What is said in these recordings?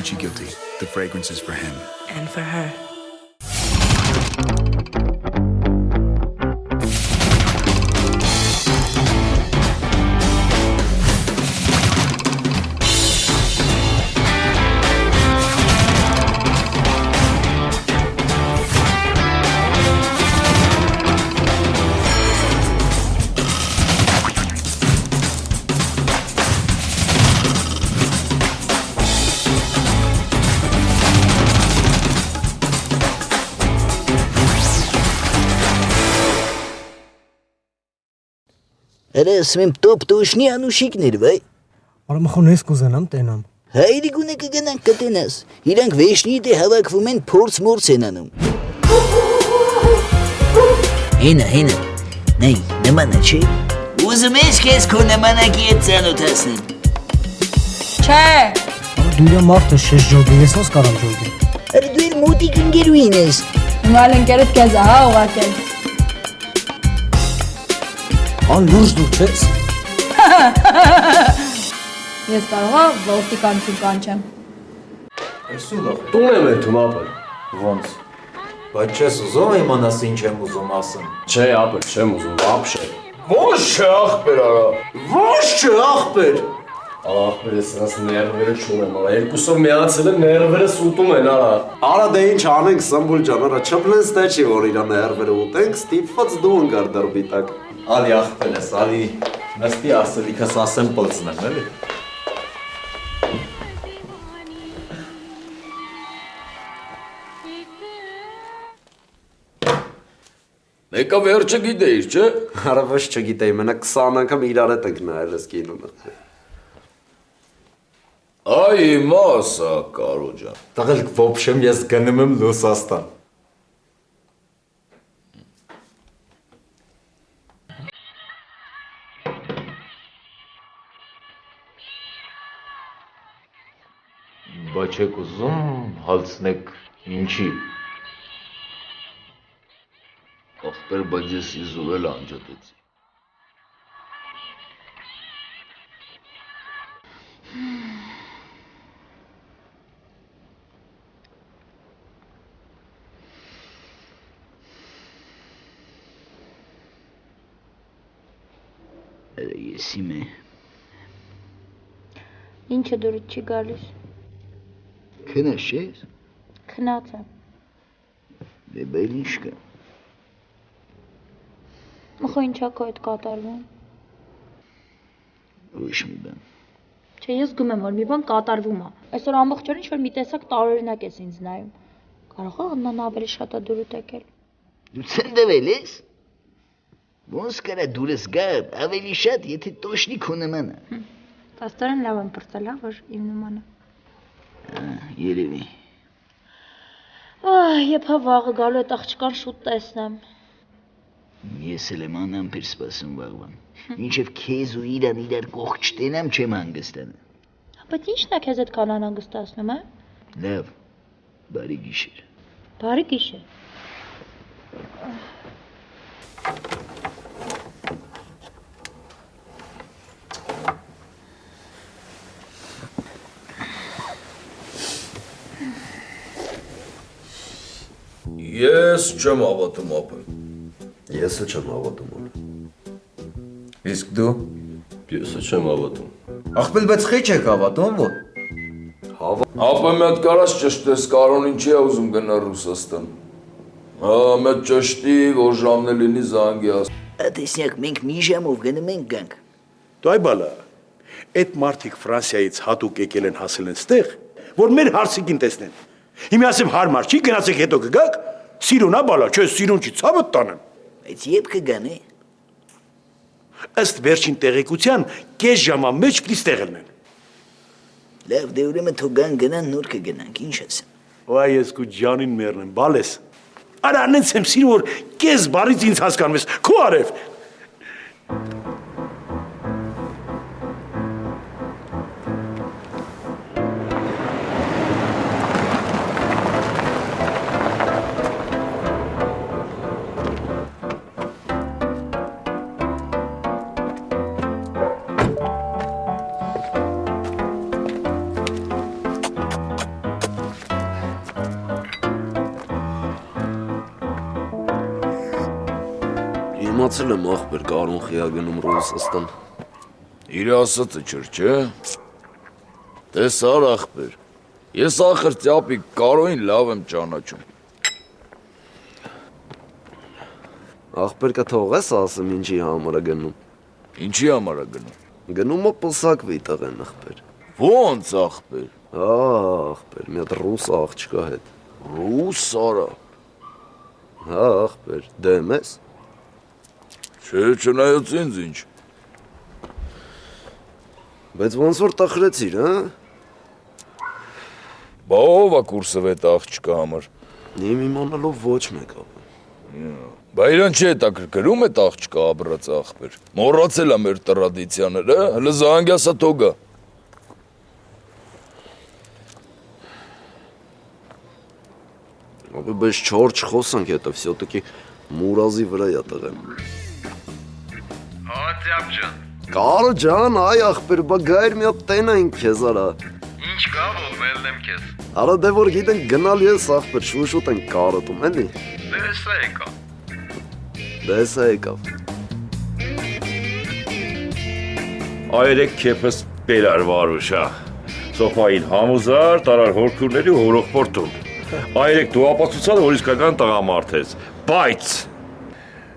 Gucci guilty. The fragrance is for him. And for her. Ասում տոպ տոշնի անուշիկներ, վայ։ Արմախոն ես կուզենամ տենամ։ Հայրիկունը կգնանք կտենաս, իրանք վեշնի դե հավակվում են փորձ-մորձ են անում։ Հենա, նայ, նմանա չէ։ Ուզում ես քեզ քո նմանակի հետ ծանոթացնեմ։ Չէ։ Դու իրա մարդը շեշ ջոգի, ես ոնց կարամ ջոգի։ Արի դու էլ մոտիկ ընկերուհին ես։ Հիմա ընկերդ քեզ հա ուղարկել։ Լուրջ դու չես։ Ես կարող եմ ոստիկանություն կանչեմ։ Այսուր տուն եմ էթում ապել։ Ոնց։ Բայց չես ուզում իմանաս ինչ եմ ուզում ասեմ։ Չէ, ապել, չեմ ուզում, ապշե։ Ոնց չէ ախպեր արա։ Ոնց չէ ախպեր։ Ախպեր ես նրանց ներվերը չունեմ, արա երկուսով միացել են ներվերս ուտում են, արա։ Արա դե ինչ անենք Սամբուլ ջան, արա չփլեն ստե չի որ իրա ներվերը ուտենք, ստիպված դու ընկար դրբի տակ։ Ալի ախպեր ես, ալի նստի ասելիքս ասեմ պլծնեմ, էլի։ Մեկը վերջը գիտեիր, չէ։ Արա ոչ չգիտեի, մենակ 20 անգամ իրար հետ ենք նայել ես կինոնը։ Այ մասա, կարո ջան։ Տղելք ոբշեմ ես գնում եմ Լուսաստան։ Բայց եք ուզում հալցնեք ինչի։ Ախպեր, բայց ես իզուր էլ անջատեցի։ Եսի մե։ Ինչը դուրս չի գալիս։ Քնած ես։ Քնած եմ։ Դե բել ինչ կա։ Մխո ինչա քո հետ կատարվում։ Ոչ մի բան։ Չէ, ես զգում եմ, որ մի բան կատարվում է։ Այսօր ամբողջ օրը ինչ-որ մի տեսակ տարօրինակ ես ինձ նայում։ Կարող է Աննան ավելի շատ է դուրս եկել։ Դու ցնդվել ես։ Ոնց կարա դուրս գա ավելի շատ, եթե տոշնի քո նման է։ Աստորեն լավ եմ պրծել, որ իմ նմանը։ Երևի։ Եփա վաղը գալու այդ աղջկան շուտ տեսնեմ։ Ես էլ եմ անամպեր սպասում վաղվան։ Մինչև քեզ ու իրան իրար կողք չտենամ չեմ հանգստանա։ Բայց ի՞նչն է քեզ այդքան անհանգստացնում, է։ Լավ, բարի գիշեր։ Բարի գիշեր։ Ես չեմ հավատում ապել։ Ես էլ չեմ հավատում ալ։ Իսկ դու։ Ես էլ չեմ հավատում։ Ախպել, բայց խիչ եք հավատում, որ։ Ապա մետ կարաս ճշտես կարոնին չի ուզում գնա Ռուսաստան։ Մետ ճշտի, որ ժամն է լինի զանգի աս։ Տեսնյակ մենք մի ժամով գնում ենք գանք։ Դու այ բալա, այդ մարդիկ Ֆրանսիայից հատուկ եկել են հասել են ստեղ, որ մեր հարսիկին տեսնեն։ Հիմա ասեմ հարմար չի, գնացեք հետո կգաք, սիրունա բալա, չէ, սիրուն չի, ցավը տանեմ։ Բայց երբ կգան է։ Ըստ վերջին տեղեկության, կես ժամա մեջ պիտի ստեղ ելնեն։ Լավ, դե ուրեմն թող գան գնան նոր կգնանք, ինչ ասեմ։ Ոայ ես քո ջանին մեռնեմ, բալես։ Արա անենց եմ սիրում, որ կես բարից ինձ հասկանում ես, քո արև։ իմացել եմ ախպեր Կարոն խիա գնում Ռուսաստան։ Իր ասածը չր, չէ։ Տեսար ախպեր։ Ես ախր ծապի Կարոին լավ եմ ճանաչում։ Ախպեր կա թողես ասեմ ինչի համար է գնում։ Ինչի համար է գնում։ Գնում է պսակվի տղեն ախպեր։ Ոնց ախպեր։ Ախպեր, մի հատ ռուս աղջկա հետ։ Ռուս արա։ Հա ախպեր, դեմ ես։ Չէ, չնայած ինձ ինչ։ Բայց ոնց որ տխրեցիր, հա։ Բա ով է կուրսով այդ աղջկա համար։ Իմ իմանալով ոչ մեկ ապա։ Բա իրան չի հետաքրքրում այդ աղջկա ապրած ախպեր։ Մոռացել է մեր տրադիցիաները, հələ զանգյասա թողա։ Ապա բայց չոր չխոսանք հետո, всё-таки Մուրազի վրա է տղեն։ Հա, ծյապ ջան։ Կարո ջան, այ ախպեր, բա գայր մի հատ տենային քեզ արա։ Ինչ կա, ողմելն եմ քեզ։ Արա դե որ գիտենք գնալ ես ախպեր, շուշուտ ենք կարոտում, էլի։ Դե սա եկա։ Դեսա եկավ։ Այրեք քեփս բերար վարուշա։ Սոֆային համուզար, տարար հորքուրների հորող պորտում։ Այրեք դու ապացուցալ, որ իսկական տղամարդ ես, բայց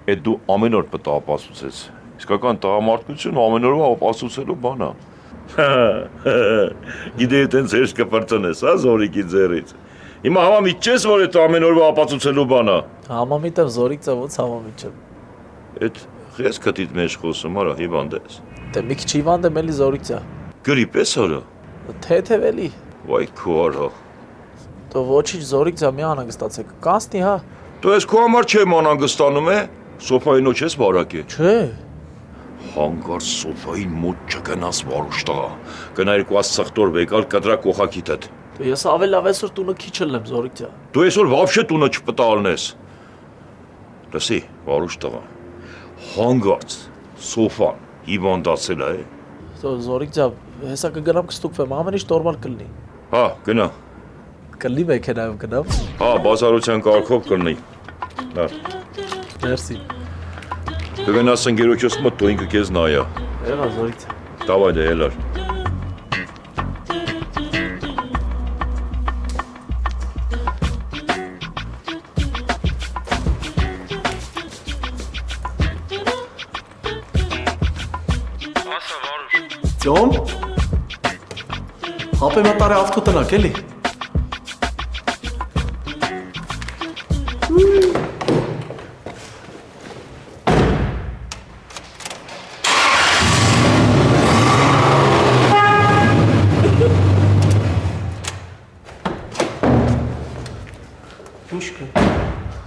այդ դու ամեն օր պետք է ապացուցես։ Իսկական տղամարդություն ամեն օրվա ապացուցելու բան է։ Գիտեի տենց հեշտ կպրծնես, հա, Զորիկի ձեռից։ Հիմա համամիտ չես, որ այդ ամեն օրվա ապացուցելու բան է։ Համամիտ եմ Զորիկ ծավոց համամիտ չեմ։ Այդ խես կտիտ մեջ խոսում, արա հիվանդ ես։ Դե մի քիչ հիվանդ եմ էլի Զորիկ ծա։ Գրիպ ես արա։ Թեթև էլի։ Վայ քո արա։ Դու ոչինչ Զորիկ ծա մի անհանգստացեք։ Կանցնի հա։ Դու ես քո համար չեմ անհանգստանում է։ Սոֆայի նոչ ես բարակե։ Չէ։ Հանգար սոֆային մոտ չգնաս վարուշ տղա։ Գնայր կու ասցախտոր վեկալ կտրա կողակիթդ։ Դու ես ավել լավ այսօր տունը քիչ եմ Զորիկ ծա։ Դու այսօր վավշե տունը չպտալնես։ Լսի, վարուշ տղա։ Հանգարց սոֆան հիվանդացել է։ Զորիկ ծա, հեսա կգնամ կստուկվեմ, ամեն ինչ նորմալ կլինի։ Հա, գնա։ Կլինի մեքենայով գնամ։ Հա, բازարության կարգով կլինի։ Հա։ Մերսի։ Կգնաս ընկերոջս մոտ դու ինքը քեզ նայա։ Եղա Զորիկ ծա։ Դավայ դե ելար։ Ասա վարուշ։ Ձոմ։ Հապե մտարի ավտո տնակ էլի։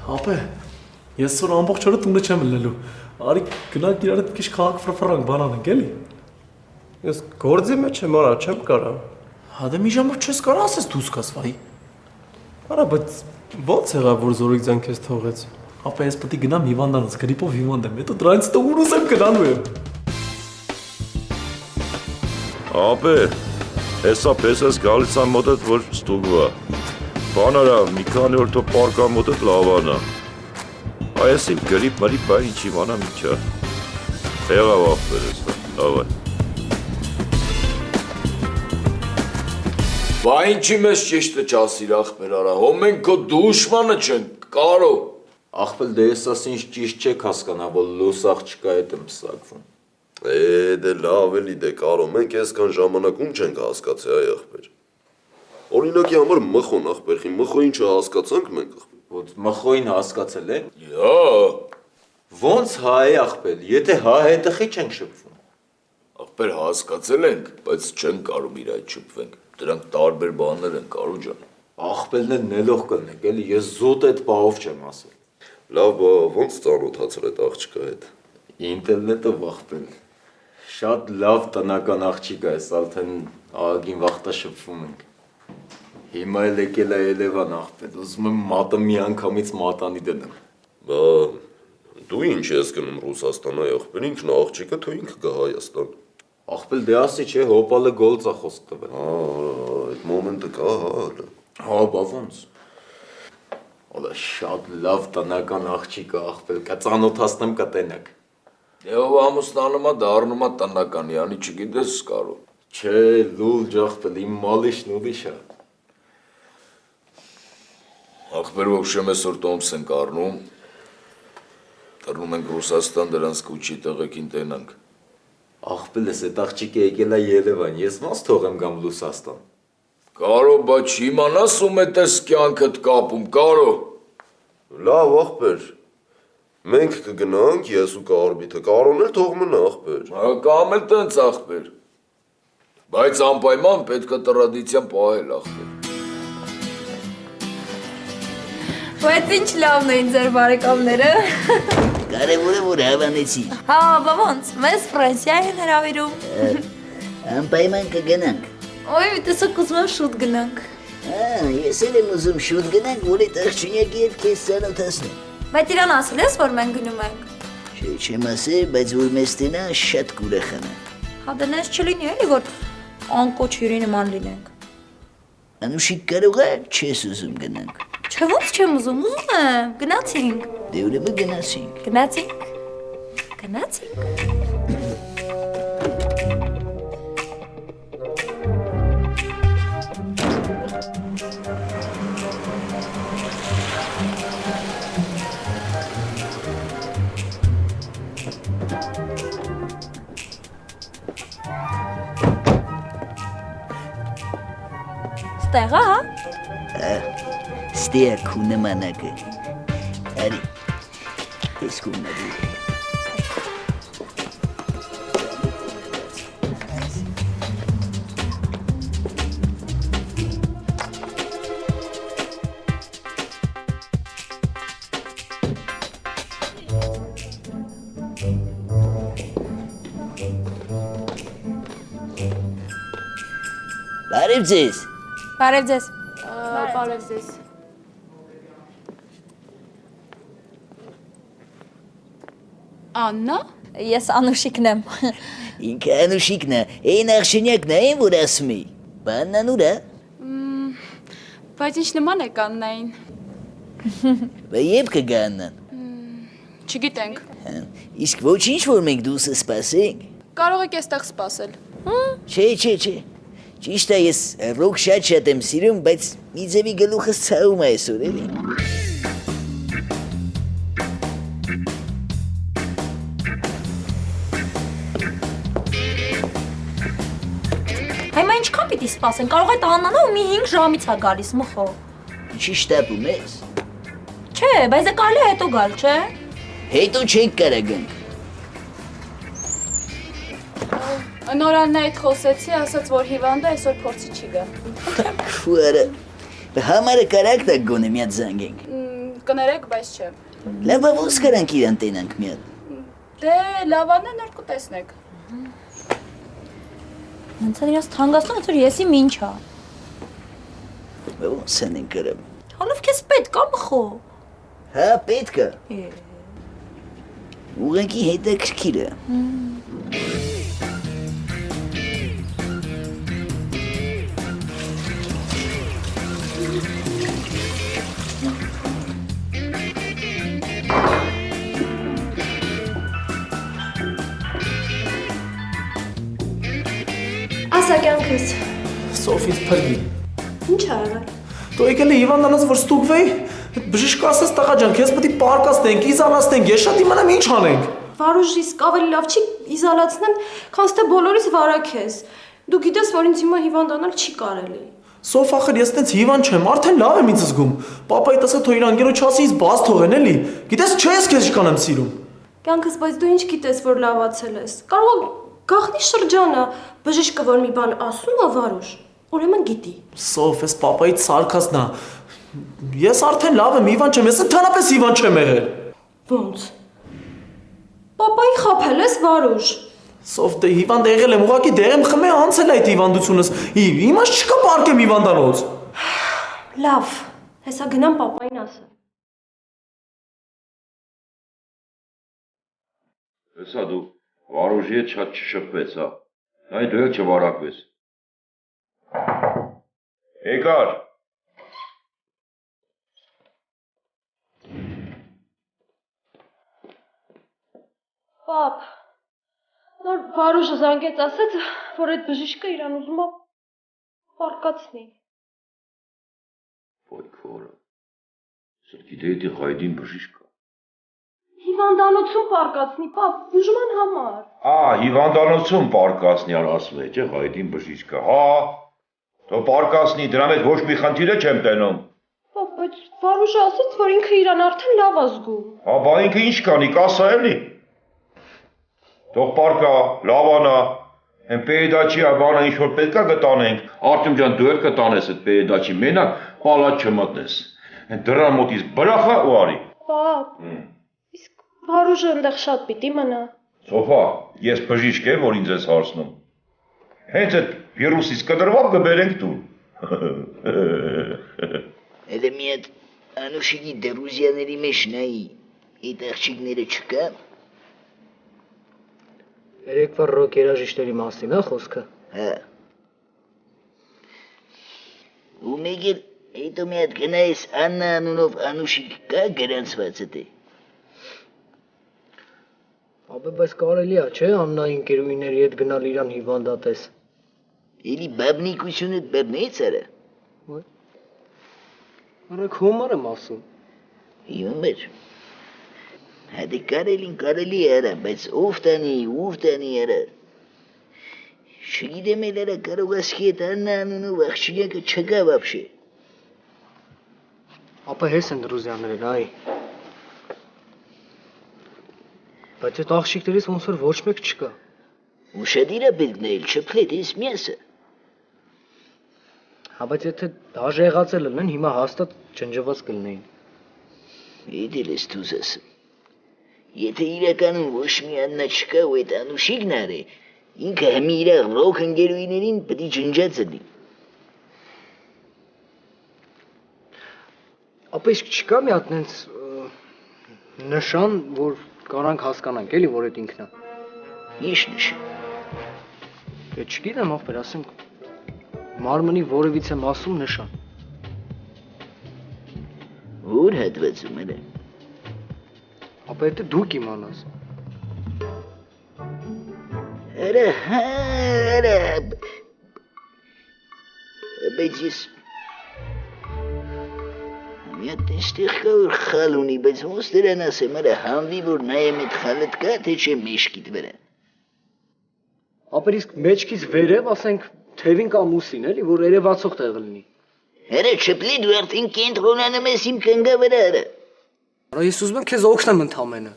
Հապե, ես սոր ամբողջ օրը տունը չեմ լելու։ Արի գնանք իրար հետ քիչ քաղաք ֆրֆրանք բանան ենք էլի։ Ես գործի մեջ եմ արա, չեմ կարա։ Հա դե մի ժամով չես կարող ասես դուրս գաս վայ։ Արա, բայց ո՞նց եղավ որ Զորիկ ձան քեզ թողեց։ Հապե ես պետք է գնամ հիվանդանոց, գրիպով հիվանդ եմ, հետո դրանից տո ուր ուզեմ գնալու եմ։ Ապե, հեսա պես ես գալիս ան մոտդ, որ ստուգվա։ Բանարա, մի քանի օր թո պարկա մոտդ լավանա։ Այս իմ գրիպ մարի բա ինչ իմանա միջա։ Եղավ ախպեր ես, լավա։ Բա ինչի մեզ ճիշտը չասիր ախպեր արա, հո մենք քո դուշմանը չենք, կարո։ Ախպել դե ես ասինչ ճիշտ չեք հասկանա, որ լուս աղջկա հետ եմ պսակվում։ Դե լավ էլի դե կարո, մենք այսքան ժամանակում չենք հասկացի այ ախպեր։ Օրինակի համար մխոն ախպեր, խի մխոին չհասկացանք մենք ախպեր։ Ոնց մխոին հասկացել եք։ Յա։ Ոնց հա է ախպել, եթե հա է տխի չենք շփվում։ Ախպեր հասկացել ենք, բայց չենք կարող իր այդ շփվենք։ Դրանք տարբեր բաներ են, կարո ջան։ Ախպելն էլ նելով կլնեք, էլի ես զուտ այդ բաղով չեմ ասել։ Լավ, բա ոնց ծանոթացել այդ աղջկա հետ։ Ինտերնետով ախպել։ Շատ լավ տնական աղջիկ է, Սալթեն աղագին վախտա շփվում ենք։ Հիմա էլ եկել է Երևան ախպել, ուզում եմ մատը մի անգամից մատանի դնեմ։ Բա դու ինչ ես գնում Ռուսաստան այ ախպեր, ինքն աղջիկը թո ինքը գա Հայաստան։ Ախպել դե ասի չէ, հոպալը գոլծա խոսք տվել։ Այդ մոմենտը կա, հա։ Հա, բա ոնց։ Օլա շատ լավ տնական աղջիկ աղբել, կա ծանոթացնեմ կտենակ։ Դե ով ամուսնանում է դառնում է տնական, յանի չգիտես կարո։ Չէ, լուլ ջաղբել, իմ մալիշն ուրիշ է։ Աղբեր ոբշեմ այսօր տոմս ենք առնում, դռնում ենք Ռուսաստան, դրանց կուչի տղեկին տենանք։ Աղբել ես այդ աղջիկը եկել է Երևան, ես ոնց թողեմ գամ Ռուսաստան։ Կարո, բայց իմանաս ում է տես կյանքդ կապում, կարո։ Լավ աղբեր, մենք կգնանք, ես ու Կարբիթը, Կարոն էլ թող մնա աղբեր։ Հա, կամ էլ տենց աղբեր։ Բայց անպայման պետք է տրադիցիան պահել աղբեր։ Բայց ինչ լավն էին ձեր բարեկամները։ Կարևորը որ հավանեցի։ Հա, բա ոնց, մեզ Ֆրանսիա են հրավիրում։ Անպայման կգնանք։ Ոյ, տեսակ ուզում եմ շուտ գնանք։ Ես էլ եմ ուզում շուտ գնանք, որ այդ աղջիկի հետ քեզ ծանոթացնեմ։ Բայց իրան ասել ես, որ մենք գնում ենք։ Չէ, չեմ ասել, բայց որ մեզ տենա շատ կուրախանա։ Հա դենես չլինի էլի, որ անկոչ հյուրի նման լինենք։ Անուշիկ կարող է չես ուզում գնանք։ Չէ, ոնց չեմ ուզում եմ, գնացինք։ Դե ուրեմն գնացինք։ Գնացինք։ Գնացինք։ Ստեղա, հա։ Ստեղ քու նմանակը։ Արի, ես քու նմանակը։ Բարև ձեզ։ Բարև ձեզ։ Բարև ձեզ։ Աննա։ Ես Անուշիկն եմ։ Ինքը Անուշիկն է, այն աղջիկն է, որ ասում է։ Բանն ուր է։ Բայց ինչ նման է Աննային։ Բա երբ կգա Աննան։ Չգիտենք։ Իսկ ոչինչ որ մենք դուսը սպասենք։ Կարող եք այստեղ սպասել։ Չէ։ Ճիշտ է, ես ռոք շատ եմ սիրում, բայց մի ձևի գլուխս ցավում է այսօր, էլի։ Հիմա ինչքան պիտի սպասեն, կարող է տանանա ու մի 5 ժամից է գալիս մխո։ Ինչի շտապում ես։ Չէ, բայց դա կարելի է հետո գալ, չէ։ Հետո չենք կարա գանք։ Նոր Աննայիդ խոսեցի, ասաց, որ հիվանդ է, այսօր փորձի չի գա։ Քուարը։ Համարը կարակ դա գոնե մի հատ զանգենք։ Կներեք, բայց չէ։ Լավ, ոնց կարանք իրան տենանք մի հատ։ Դե լավանն է նոր կտեսնեք։ Ոնց է իրաց թանկացնում, որ եսի ինչ է։ Ոնց են կրեմ։ Հալով քեզ պետք է մխո։ Հա, պետք է։ Ուղղակի հետաքրքիր է։ Ասա կյանքս։ Սոֆից փրկի։ Ինչ ա եղել։ Դու եկել է հիվանդանոց, որ ստուգվեի։ Բժիշկը ասաց տղա ջան, քեզ պետք է պարկացնենք, իզոլացնենք, ես շատ իմանամ ինչ անենք։ Վարուժ, իսկ ավելի լավ չի իզոլացնեն, քան թե բոլորից վարակ ես։ Դու գիտես, որ ինձ հիմա հիվանդանալ չի կարելի։ Սոֆ ախր ես տենց հիվանդ չեմ, արդեն լավ եմ ինձ զգում։ Պապայիդ ասա թող իր անգերոջ ասի ինձ բաց թողեն էլի։ Գիտես չէ ես քեզ ինչքան եմ սիրում։ Կյանքս, բայց դու ինչ գիտես, որ լավացել ես։ Կարող է գաղտնի շրջանը, բժիշկը որ մի բան ասում է Վարուժ, ուրեմն գիտի։ Սոֆ, ես պապայիդ սարկածն է։ Ես արդեն լավ եմ, հիվանդ չեմ, ես ընդհանրապես հիվանդ չեմ եղել։ Ոնց։ Պապայի խաբել ես Վարուժ։ Սոֆ դե հիվանդ եղել եմ, ուղղակի դեր եմ խմե անցել այդ հիվանդությունս։ Իմաց չկա պարկեմ հիվանդանոց։ Լավ, հեսա գնամ պապային ասեմ։ Հեսա դու Վարուժի հետ շատ չշփվեց, հա։ Այ դու էլ չվարակվես։ Եկար։ Պապ, նոր Վարուժը զանգեց ասեց, որ այդ բժիշկը իրան ուզում է պարկացնի։ Ոյ քորը։ Սրկի դեդի խայդին բժիշկա։ Հիվանդանոցում պարկացնի, պապ, բուժման համար։ Հիվանդանոցում պարկասնյալ ասում է, չէ, խայդին բժիշկա։ Թո պարկասնի, դրա մեջ ոչ մի խնդիր չեմ տենում։ Պապ, բայց Վարուժը ասեց, որ ինքը իրան արդեն լավ է զգում։ Բա ինքը ինչ կանի, կասա էլի։ Թող պարկա, լավանա, են պեեդաչի բանը ինչ-որ պետք է գտանենք, Արտյոմ ջան դու էլ կտանես այդ պեեդաչի մենակ, պալատ չմտնես, դրա մոտից բրախա ու արի։ Պապ, իսկ Վարուժը ընդեղ շատ պիտի մնա։ Սոֆա, ես բժիշկ եմ, որ ինձ ես հարցնում։ Հենց այդ վիրուսից կդրվակ կբերենք դու։ Elə մի հատ Անուշիկի դերուզիաների մեջ նայի, այդ աղջիկները չկան։ Երեկվա ռոք երաժիշտերի մասին է խոսքը։ Հա։ Ու մեկ էլ հետո մի հատ գնայես Աննա անունով Անուշիկ կա գրանցվածը դե։ Ապա բայց կարելի է, չէ, Աննայի ընկերուհիների հետ գնալ իրան հիվանդատես։ Էլի բաբնիկությունը բռնեց արա։ Արեք հումոր եմ ասում։ Հումոր։ Հատի կարելի արա, բայց ով տանի արա։ Չգիտեմ էլ արա կարող ասքի հետ Աննա անունով աղջիկը չկա վաբշե։ Ապա հես են դրուզյանները, այ։ Բայց այդ աղջիկներից ոնց որ ոչ մեկ չկա։ Ուշադիր է պետք նայել, չփլետես միասը։ Հա բայց եթե դաժ եղածել լինեն, հիմա հաստատ ջնջված կլինեին։ Իդել ես դուզ ասում։ Եթե իրականում ոչ մի Աննա չկա ու այդ Անուշիկն արի, ինքը հմի իր ռոք ընկերուհիներին պետք է ջնջած լինի։ Ապա իսկ չկա մի հատ նենց նշան, որ կարանք հասկանանք, էլի, որ այդ ինքն է։ Ինչ նշան։ Դե չգիտեմ, ախպեր, ասենք մարմնի որևիցե մասում նշան։ Որ հատվածում է։ Ապա եթե դու կիմանաս։ Արա, բայց ես մի հատ այստեղ կա որ խալ ունի, բայց ոնց դրան ասեմ, արա հանվի, որ նայեմ այդ խալդ կա, թե չէ մեջքիդ վրա։ Ապա իսկ մեջքից վերև, ասենք, թևին կամ ուսին, էլի, որ երևացող տեղ լինի։ Արա չպլի դու արդեն կենտրոնանում ես իմ կնգա վրա, արա։ Արա ես ուզում եմ քեզ օգնեմ ընդամենը։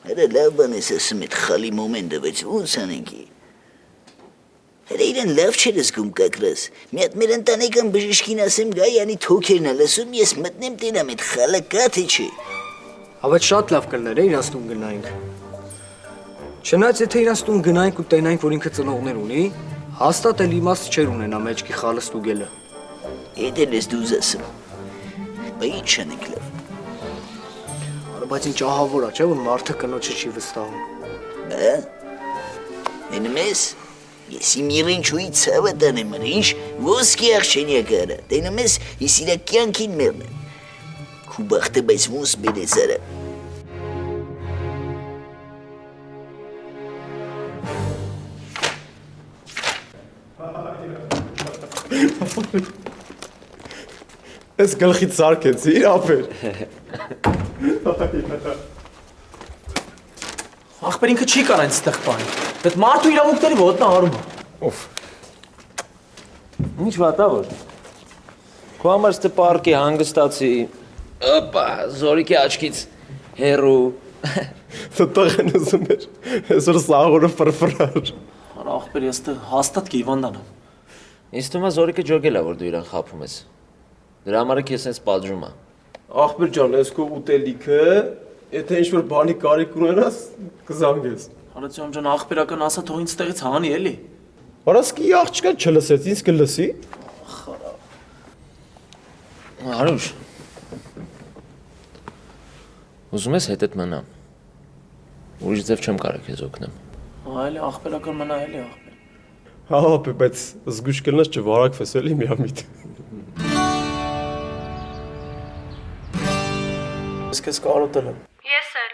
Արա լավ բան ես ասում այդ խալի մոմենտը, բայց ոնց անենք։ Արա իրան լավ չեր զգում կակրաս։ Մի հատ մեր ընտանեկան բժիշկին ասեմ գա յանի թոքերն է լսում, ես մտնեմ տենամ այդ խալը կա թե չէ։ Հա բայց շատ լավ կլներ է իրանց տուն գնայինք։ Չնայած եթե իրանց տուն գնայինք ու տենայինք, որ ինքը ծնողներ ունի, հաստատ էլ իմաստ չէր ունենա մեջքի խալը ստուգելը։ Էդել ես դուզ ասում։ Բա ինչ անենք լավ։ Արա բայց ինչ ահավոր է, չէ՞ որ մարդը կնոջը չի վստահում։ Հա։ Էնեմ ես իմ իրենչուի ցավը տանեմ, ինչ ոսկի աղջենյակ արա։ Տենեմ ես ես իրա կյանքին մերն եմ։ Քու բախտը բայց ոնց բերեց արա։ Ես գլխից սարքեցի, իր ապեր։ Ախպեր ինքը չի կարող այնտեղ բանի։ Այդ մարդու իրավունքների ոտնա հարում է։ Օֆ։ Ինչ վատա որ։ Քո համար ստե պարկի հանգստացի։ Օպա, զորիկի աչքից հերու։ Տեղ են ուզում էր, այսօր սաղորը ֆրֆրար։ Արա ախպեր ես տեղ հաստատ կիվանդանամ։ Ինձ թվում է զորիկը ջոգել է, որ դու իրան խափում ես։ Դրա համար է քեզ sense պատժում է։ Ախպեր ջան, ես քո ուտելիքը, եթե ինչ-որ բանի կարիք ունենաս, կզանգես։ Արացիոն ջան, ախպերական ասա թող ինձ տեղից հանի էլի։ Արասկի աղջիկը չլսեց, ինձ կլսի։ Արուշ։ Ուզում ես հետդ մնամ։ Ուրիշ ձև չեմ կարող քեզ օգնեմ։ Հա, էլի ախպերական մնա էլի ախպեր։ Հա, բայց զգուշ կլնես չվարակվես էլի միամիտ։ Ես քեզ կարոտել եմ։ Ես էլ։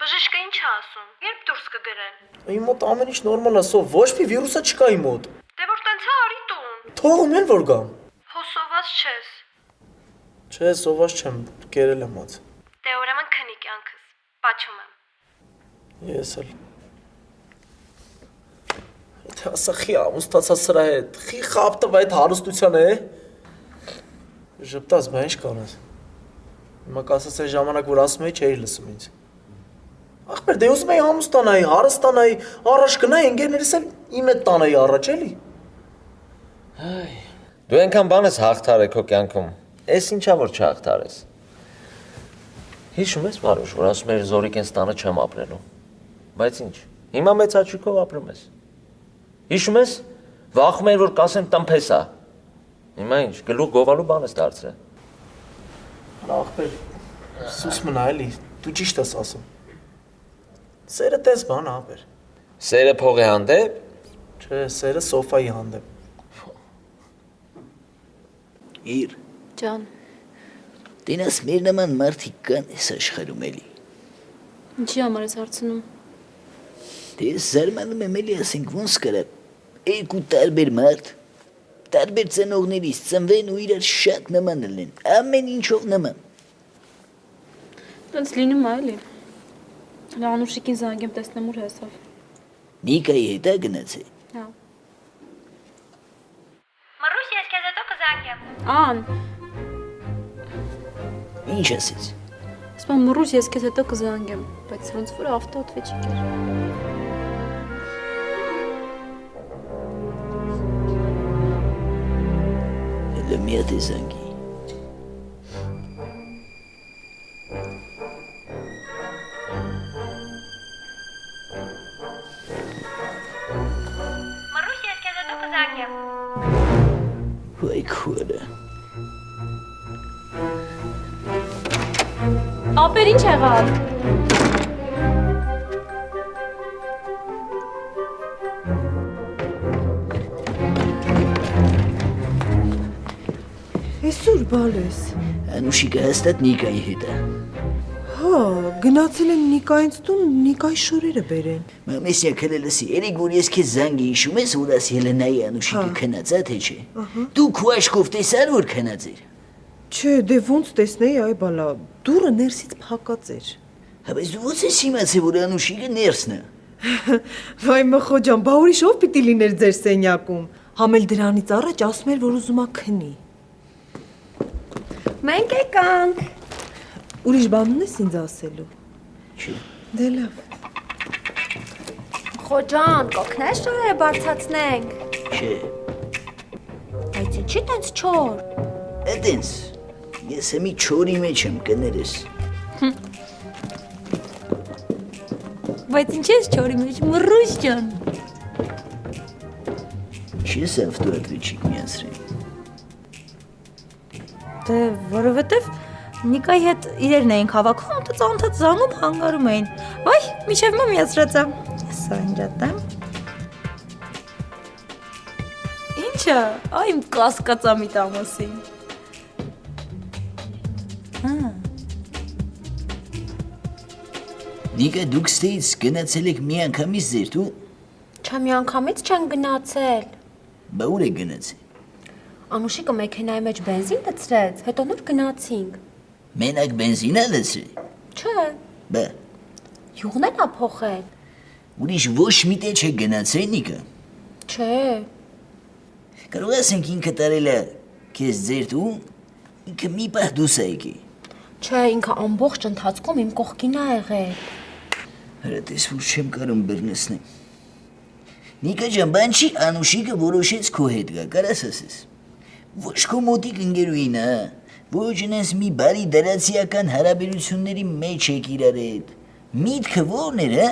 Բժիշկը ինչ Ինչ ասում։ Երբ դուրս կգրեն։ Իմ մոտ ամեն ինչ նորմալ է, սով ոչ մի վիրուսը չկա իմ մոտ։ Դե որ տենց է արի տուն։ Թողում են որ գամ։ Հոսոված չես։ Չէ, սոված չեմ, կերել եմ ած։ Դե ուրեմն քնի կյանքս։ Պաչում եմ։ Ես էլ։ Թե ասա խի ամուսնացա սրա հետ, խի խապտով այդ հարստության է։ Ժպտաս, բա ինչ կանես։ Հիմա կասես այն ժամանակ, որ ասում էի, չէի լսում ինձ։ Ախպեր, դե ուզում էի ամուսնանայի, հարստանայի, առաջ գնայի, ընկերներս էլ իմ հետ տանայի առաջ էլի։ Դու այնքան բան ես հաղթարել քո կյանքում։ Էս ինչա որ չհաղթարես։ Հիշում ես, Մարուշ, որ ասում ես Զորիկ են տանը չեմ ապրելու։ Բայց ինչ, հիմա մեծ աչքով ապրում ես։ Հիշում ես, վախում էր որ կասեմ տնփես է։ Հիմա ինչ, գլուխ գովալու բան ես դարձրել։ Ախպեր, սուս մնա էլի, դու ճիշտ ես ասում։ Սերը տես բան ապեր։ Սերը փողի հանդեպ։ Չէ, սերը սոֆայի հանդեպ։ Իր Ջան, տենաս մեր նման մարդիկ կան այս աշխարհում էլի։ ինչի համար ես հարցնում։ Դե ես զարմանում եմ էլի ասենք ոնց կարա երկու տարբեր մարդ տարբեր ծնողներից ծնվեն ու իրար շատ նման լինեն, ամեն ինչով նման։ Տենց լինում է էլի։ Հələ Անուշիկին զանգեմ տեսնեմ ուր հեսավ։ Նիկայի հետ է գնացել։ Հա։ Մարուշ, ես քեզ հետո կզանգեմ։ Ան, Ինչ ասեց։ ասում եմ Մռուշ, ես քեզ հետո կզանգեմ, բայց ոնց որ ավտոответчик էր։ Հələ մի հատ է զանգի։ Մարուշ, ես քեզ հետո կզանգեմ։ Վայ քուրը։ Ապեր ինչ եղավ։ Այսօր բալես։ Անուշիկը հաստատ Նիկայի հետ է։ Հա, գնացել են Նիկայից տուն, Նիկայի շորերը բերեն։ Մամեսյա քելելսի, երեք որ ես քեզ զանգի հիշում ես, որ ասի Հելենայի Անուշիկը քնած է, թե չէ։ Դու քո աշխով տեսար որ քնած էր։ Չէ, դե ոնց տեսնեի, այ բալա, դուռը ներսից փակած էր։ Հա բայց դու ո՞նց ես իմացել որ Անուշիկը ներսն է։ Վայ մխո ջան, բա ուրիշ ով պիտի լիներ ձեր սենյակում։ Համել դրանից առաջ ասում էր, որ ուզում է քնի։ Մենք եկանք։ Ուրիշ բան ունես ինձ ասելու։ Չէ։ Դե լավ։ Խոջան, կօգնես շորերը բարձացնենք։ Չէ։ Բայց ինչի տենց չոր։ Այդենց։ Ես մի չորի մեջ եմ կներես։ Բայց ինչ ես չորի մեջ, Մռուշ ջան։ Չես ավտոответчик միացրել։ Դե որովհետև Նիկայի հետ իրերն էին հավաքում, դե ծանոթ զանգում հանգարում էին։ Վայ, միջև մա միացրածա։ Ես անջատեմ։ Ինչա, այ իմ կասկածամիտ ամուսին։ Նիկա դուք ստեից գնացել եք մի անգամից ձեր դու։ Չէ, մի անգամից չեն գնացել։ Բա ուր եք գնացել։ Անուշիկը մեքենայի մեջ բենզին լցրեց, հետո նոր գնացինք։ Մենակ բենզին է լցրել։ Չէ, Բա յուղն էլ ա փոխել։ ուրիշ ոչ մի տեղ չեք գնացել Նիկա։ Չէ, Կարող ասենք ինքը տարել է քեզ ձեր դու, ինքը մի պահ դուս է եկի։ չէ, ինքը ամբողջ ընթացքում իմ կողքին ա եղել։ Հրատես որ չեմ կարում բռնեցնեմ։ Նիկա ջան, բան չի Անուշիկը որոշեց քո հետ գա, կարաս ասես։ Ոչ քո մոտիկ ընկերուին է, ոչ ինձ մի բարի դրացիական հարաբերությունների մեջ եք իրար հետ։ Միտքը ո՞րն էր, հա։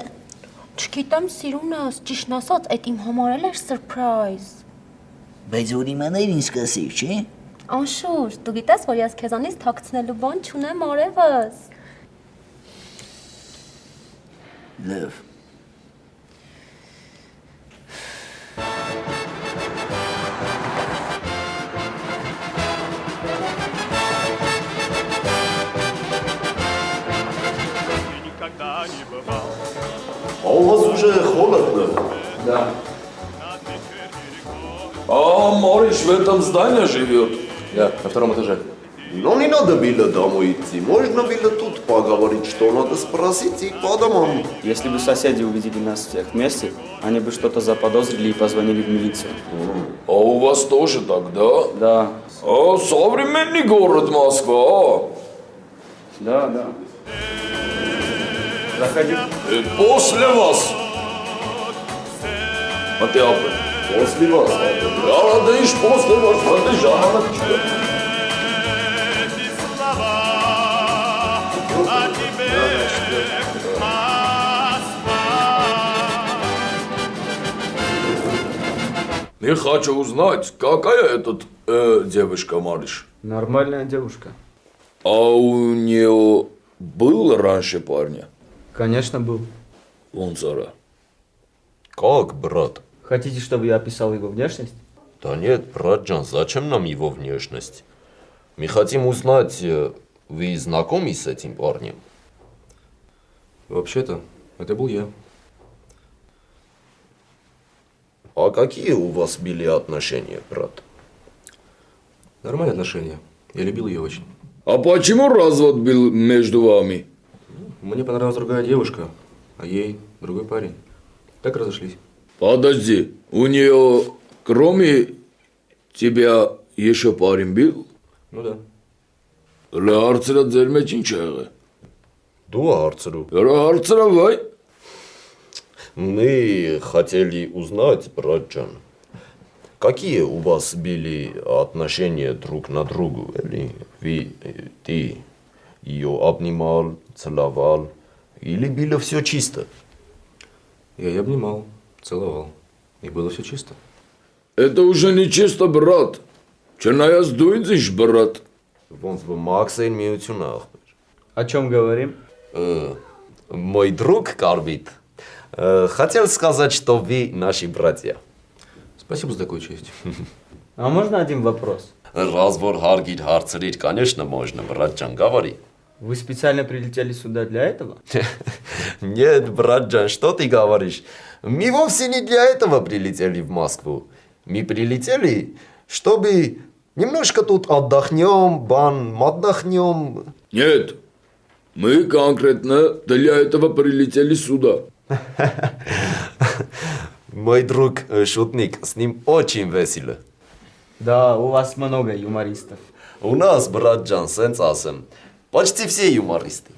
Չգիտեմ, սիրունս, ճիշտն ասած, այդ իմ համար էլ էր սուրպրայզ։ Բայց որ իմանայր ինձ կասեի, չէ։ Անշուշտ, դու գիտես, որ ես քեզանից թաքցնելու բան չունեմ արևս։ Լավ։ Никогда не бывал А у вас уже холодно? Да. А Мариш в этом здании живет? Да, на втором этаже. Но не надо было домой идти. Можно было тут поговорить, что надо спросить и по домам. Если бы соседи увидели нас всех вместе, они бы что-то заподозрили и позвонили в милицию. А у вас тоже так, да? Да. А, современный город Москва. Да, да. Заходи. После вас. А ты опять? После вас. Я надеюсь, после вас. Подожди, Я хочу узнать, какая эта девушка, Мариш? Нормальная девушка. А у нее был раньше парня? Конечно, был. Вон Сара. Как, брат? Хотите, чтобы я описал его внешность? Да нет, братджан, зачем нам его внешность? Мы хотим узнать, вы знакомы с этим парнем? Вообще-то, это был я. А какие у вас были отношения, брат? Нормальные отношения. Я любил ее очень. А почему развод был между вами? Мне понравилась другая девушка, а ей другой парень. Так разошлись. Подожди, у нее кроме тебя еще парень был? Ну да. Հարցրը ձեր մեջ ինչ ա եղել։ Դու հարցրու։ Հարցրավայ։ Мы хотели узнать, братджан, какие у вас были отношения друг на другу, или ты ее обнимал, целовал, или было все чисто? Я ее обнимал, целовал, и было все чисто. Это уже не чисто, брат. Չնայած դու ինձ ինչ брат։ Ոնց Максին միություն ախպեր։ О чем говорим? Мой друг Карбит хотел сказать, что вы наши братья. Спасибо за такую честь. А можно один вопрос? Развор Харгит Харцерит, конечно, можно, братджан, говори. Вы специально прилетели сюда для этого? Нет, братджан, что ты говоришь? Мы вовсе не для этого прилетели в Москву. Мы прилетели, чтобы немножко тут отдохнем, отдохнем. Нет, мы конкретно для этого прилетели сюда. Мой друг шутник, с ним очень весело. Да, у вас много юмористов. У нас, братджан, сенс асем, почти все юмористы.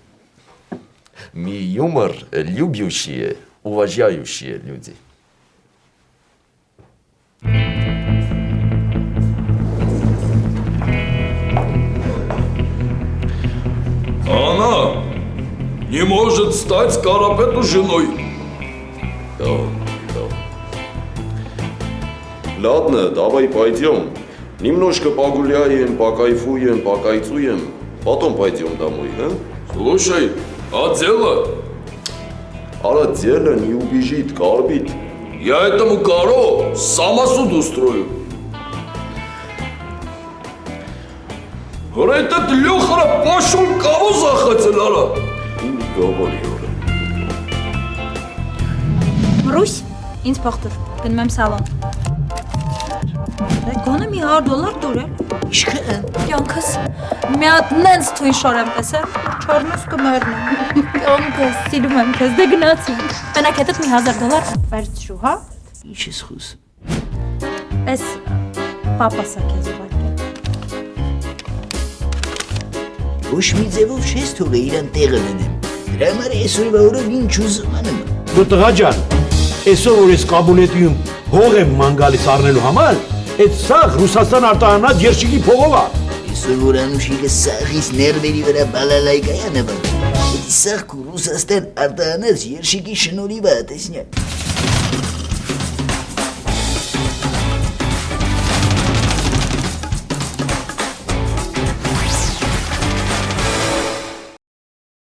Мы юмор любящие, уважающие люди. Она не может стать Карапету женой. Да. Ладно, давай пойдем. Немножко погуляем, покайфуем, покайцуем. Потом пойдем домой, а? Слушай, а дело? А дело не убежит, Карбит. Я этому Каро самосуд устрою. Этот Лехара пошел кого захотел, ара? Не говори, Ռուս, ինձ փոխտուր, գնում եմ սալոն։ Գոնը մի $100 դուրել։ Իշխան։ Կյանքս մի հատ նենց թույն շորեմ տեսել, չառնուս կմեռնեմ։ Կյանքս սիրում եմ քեզ, դե գնացի։ Մենակ հետդ մի $1000 վերցրու, հա։ Ինչ ես խոսում։ Էս պապասա քեզ ուղարկել։ Ոչ մի ձևով չես թողել իրան տեղը դնեմ։ Դրա համար այսօրվա օրով ինչ ուզում անում։ Դու տղա ջան, այսօր որ ես Կաբուլետիում հող եմ ման գալիս առնելու համար, այդ սաղ Ռուսաստան արտահանած երշիկի փողով է։ Այսօր որ անուշիկը սաղից ներվերի վրա բալալայկա է նվան։ Այդ սաղ կու Ռուսաստան արտահանած երշիկի շնորհիվ է, տեսնյալ։